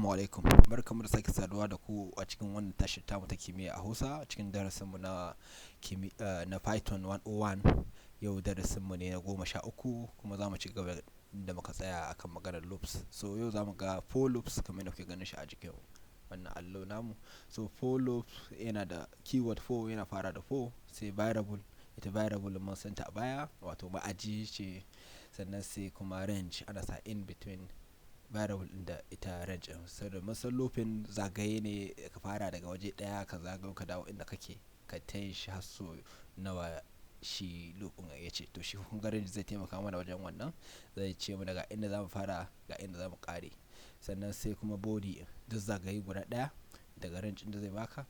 Assalamu alaikum. Barkamu da sake saduwa da ku a cikin wannan tashar tamu ta kimiyya a Hausa a cikin darasinmu na Python 101. Yau darasinmu ne na 13 kuma za mu ci gaba da muka tsaya akan maganar loops. So yau za mu ga for loops kamar yadda kuke ganin shi a jikin wannan allo namu. So for loops yana da keyword for, yana fara da for, sai variable, ita variable mun santa a baya wato ma'aji ce, sannan sai kuma range, ana sa in between variable din da ita range din. Saboda mun looping zagaye ne, ka fara daga waje daya ka zagayo ka dawo inda kake, ka tayi shi har so nawa shi looping ya ce. To shi kun ga range zai taimaka mana wajen wannan, zai ce mana ga inda zamu fara ga inda zamu kare. Sannan sai kuma body, duk zagaye guda daya daga range din da zai baka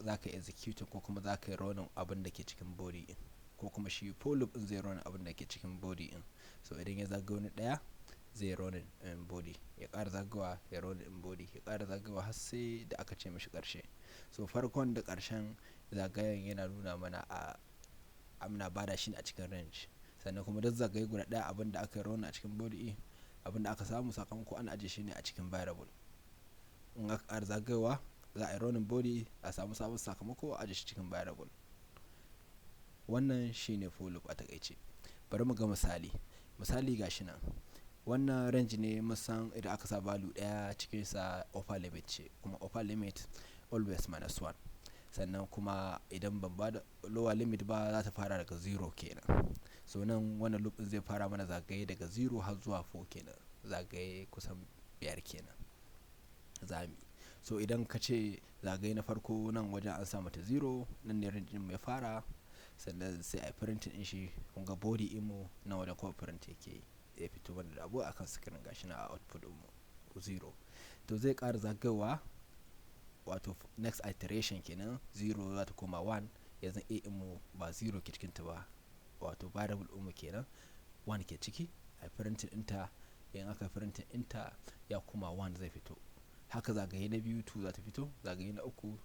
zaka execute ko kuma zaka yi running abin da ke cikin body din, ko kuma shi for loop din zai running abin da ke cikin body din. So idan ya zagayo ni daya zai running body, ya ƙara zagawa ya running body, ya ƙara zagawa har sai da aka ce mishi ƙarshe. So farkon da ƙarshen zagayen yana nuna mana amna bada shi a cikin range. Sannan kuma duk zagaye guda daya abin da aka running a cikin body, abin da aka samu sakamako ana ajiye shi ne a cikin variable. In aka ƙara zagayowa za a yi running body, a samu sabon sakamako a ajiye shi cikin variable. Wannan shine for loop a takaice. Bari mu ga misali gashi nan. Wannan range ne, musan idan aka sa value daya cikin sa upper limit ce, kuma upper limit always -1. Sannan kuma idan ban ba da lower limit ba za ta fara daga 0 kenan. So nan wannan loop zai fara mana zagaye daga 0 har zuwa 4 kenan, zagaye kusan 5 kenan zami. So idan ka ce zagaye na farko nan wajen an sa mata 0, nan ne range din mai fara, sannan sai a printing din shi. Kun ga body din mu na wajen kuma print yake ya fito mana da abu akan screen gashi na a output din mu 0. To zai ƙara zagayowa, wato next iteration kenan, 0 za ta koma 1. yanzu a din mu ba 0 ke cikin ta ba, wato variable din mu kenan 1 ke ciki. A printing ɗinta, in aka printing ɗinta ya koma 1 zai fito. Haka zagaye na biyu 2 za ta fito, zagaye na uku,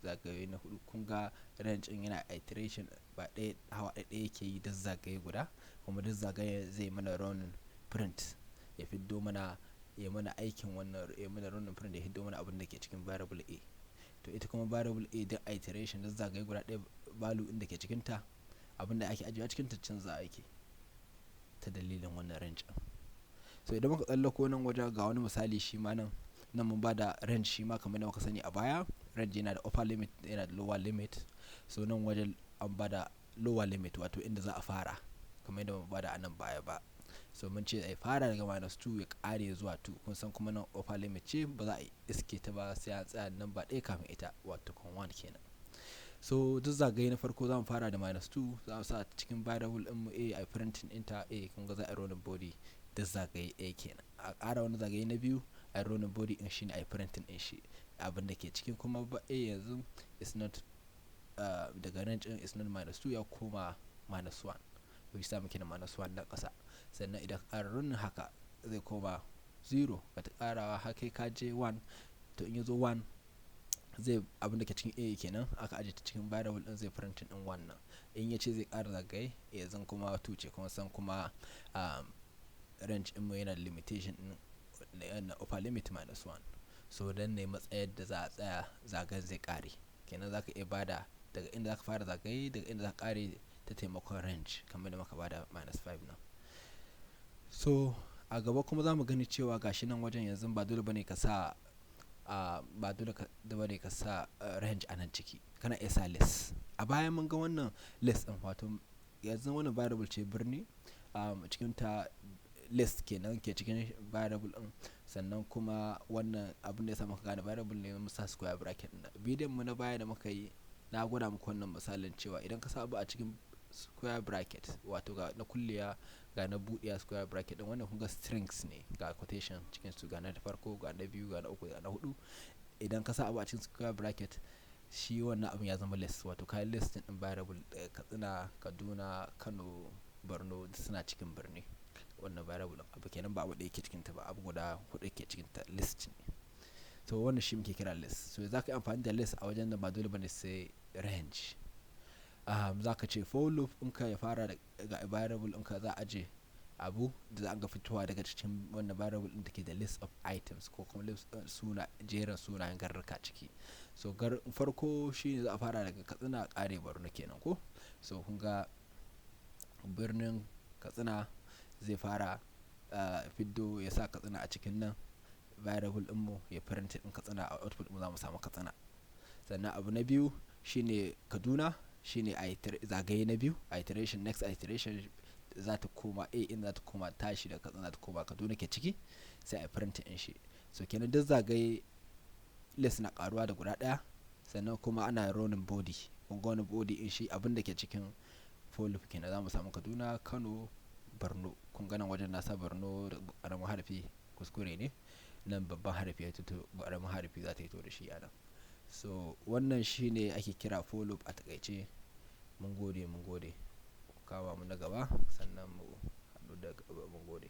zagaye na hudu. Kun ga range din yana iteration ba ɗaya hawa ɗaya yake yi duk zagaye guda, kuma duk zagaye zai mana running print ya fiddo mana, ya mana aikin wannan, ya mana running print ya fiddo mana abin da ke cikin variable a. To ita kuma variable a duk iteration duk zagaye guda ɗaya value din da ke cikin ta, abin da ake ajiyewa cikin ta canza ake ta dalilin wannan range din. So idan muka tsallako nan wajen ga wani misali shi ma nan mun bada range shi ma kamar yadda muka sani a baya. Range yana da upper limit yana da lower limit. So nan wajen an bada lower limit, wato inda za a fara kamar yadda mun bada a nan baya ba. So mun ce ai fara daga -2 ya kare zuwa 2. Kun san kuma nan upper limit ce, ba za a iske ta ba sai an tsaya nan ba ɗaya kafin ita, wato 1 kenan. So duk zagaye na farko za mu fara da -2, za mu sa cikin variable din mu a printing enter a. Kun ga za a running body duk zagaye a kenan. A ƙara wani zagaye na biyu a running body din shi ne a printing din shi, abin da ke cikin kuma ba a yanzu is not daga range din is not -2 ya koma -1. To shi sa muke da -1 na ƙasa. Sannan idan ka ƙara running haka zai koma 0, ka ta ƙarawa har kai ka je 1. To in ya zo 1 zai, abin da ke cikin a kenan aka ajiye ta cikin variable din zai printing din wannan. In ya ce zai ƙara zagaye yanzu kuma 2 ce, kuma san kuma range din mu yana da limitation din na upper limit -1. So dan ne matsayar da za a tsaya zagayen zai ƙare kenan. Zaka iya bada daga inda zaka fara zagaye, daga inda zaka ƙare ta taimakon range kamar da muka bada -5 nan. So a gaba kuma za mu gani cewa gashi nan wajen yanzu ba dole bane ka sa range a nan ciki, kana iya sa list. A baya mun ga wannan list din, wato yanzu wannan variable ce birni, cikin ta list kenan ke cikin variable din. Sannan kuma wannan abin da ya sa muka gane variable ne, mun sa square bracket din. Bidiyon mu na baya da muka yi na gwada muku wannan misalin cewa idan ka sa abu a cikin square bracket, wato ga na kulliya ga na buɗiya square bracket din, wannan kun ga strings ne, ga quotation cikin su, ga na farko, ga na biyu, ga na uku, ga na hudu. Idan ka sa abu a cikin square bracket, shi wannan abin ya zama list, wato kayan list din variable Katsina, Kaduna, Kano, Borno suna cikin birni. Wannan variable abu kenan, ba abu da yake cikin ta ba, abu guda hudu yake cikin ta, list ne. To wannan shi muke kira list. So za ka yi amfani da list a wajen da ba dole bane sai range. Za ka ce for loop ɗinka ya fara daga variable ɗinka za a je abu da za a ga fitowa daga cikin wannan variable din da ke da list of items ko kuma jerin sunayen garurruka ciki. So farko shine za a fara daga Katsina kare Borno kenan ko. So kun ga birnin Katsina zai fara fiddo ya sa Katsina a cikin nan variable din mu ya print din Katsina a output mu za mu samu Katsina. Sannan abu na biyu shine Kaduna, shine zagaye na biyu, iteration next iteration za ta koma a in za ta koma tashi da Katsina ta koma Kaduna ke ciki sai a print din shi. So kenan duk zagaye list na karuwa da guda daya, sannan kuma ana running body. Kun ga wani body in shi abin da ke cikin for loop kenan za mu samu Kaduna, Kano, Borno. Kun ga nan wajen nasa Borno da karamin harfi kuskure ne, nan babban harfi ya tuto karamin harfi za ta yi to da shi a nan. So wannan shine ake kira for loop a takaice. Mun gode, kawo mu na gaba sannan mu haɗu da gaba. Mun gode.